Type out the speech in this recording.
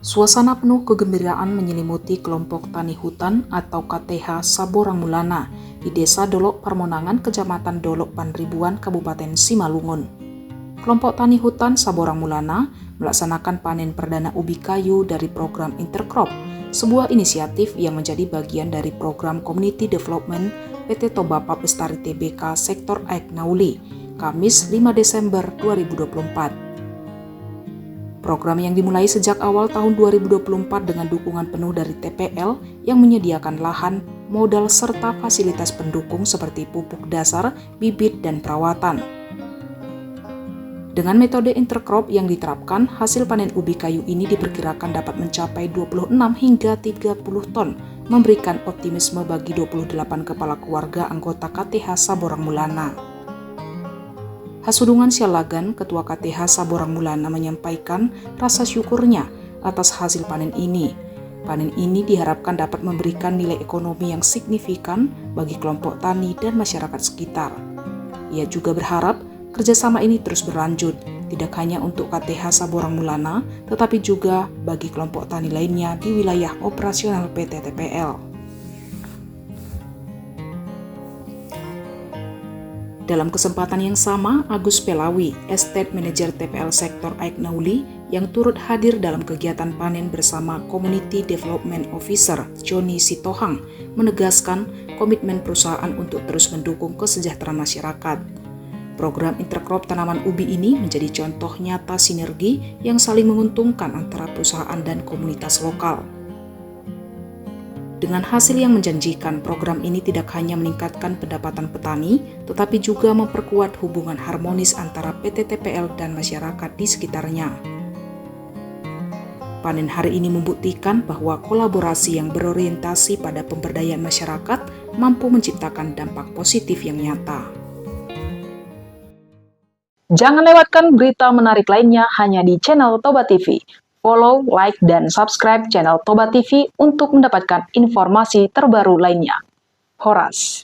Suasana penuh kegembiraan menyelimuti kelompok tani hutan atau KTH Saborang Mulana di Desa Dolok Parmonangan, Kecamatan Dolok Panribuan, Kabupaten Simalungun. Kelompok tani hutan Saborang Mulana melaksanakan panen perdana ubi kayu dari program Intercrop, sebuah inisiatif yang menjadi bagian dari program Community Development PT Toba Pap Lestari Tbk Sektor Aek Nauli, Kamis 5 Desember 2024. Program yang dimulai sejak awal tahun 2024 dengan dukungan penuh dari TPL yang menyediakan lahan, modal, serta fasilitas pendukung seperti pupuk dasar, bibit, dan perawatan. Dengan metode intercrop yang diterapkan, hasil panen ubi kayu ini diperkirakan dapat mencapai 26 hingga 30 ton, memberikan optimisme bagi 28 kepala keluarga anggota KTH Saborang Mulana. Hasudungan Sialagan, Ketua KTH Saborang Mulana, menyampaikan rasa syukurnya atas hasil panen ini. Panen ini diharapkan dapat memberikan nilai ekonomi yang signifikan bagi kelompok tani dan masyarakat sekitar. Ia juga berharap kerjasama ini terus berlanjut, tidak hanya untuk KTH Saborang Mulana, tetapi juga bagi kelompok tani lainnya di wilayah operasional PT TPL. Dalam kesempatan yang sama, Agus Pelawi, Estate Manager TPL Sektor Aek Nauli, yang turut hadir dalam kegiatan panen bersama Community Development Officer Joni Sitohang, menegaskan komitmen perusahaan untuk terus mendukung kesejahteraan masyarakat. Program Intercrop tanaman ubi ini menjadi contoh nyata sinergi yang saling menguntungkan antara perusahaan dan komunitas lokal. Dengan hasil yang menjanjikan, program ini tidak hanya meningkatkan pendapatan petani, tetapi juga memperkuat hubungan harmonis antara PT TPL dan masyarakat di sekitarnya. Panen hari ini membuktikan bahwa kolaborasi yang berorientasi pada pemberdayaan masyarakat mampu menciptakan dampak positif yang nyata. Jangan lewatkan berita menarik lainnya hanya di channel Toba TV. Follow, like, dan subscribe channel Toba TV untuk mendapatkan informasi terbaru lainnya. Horas.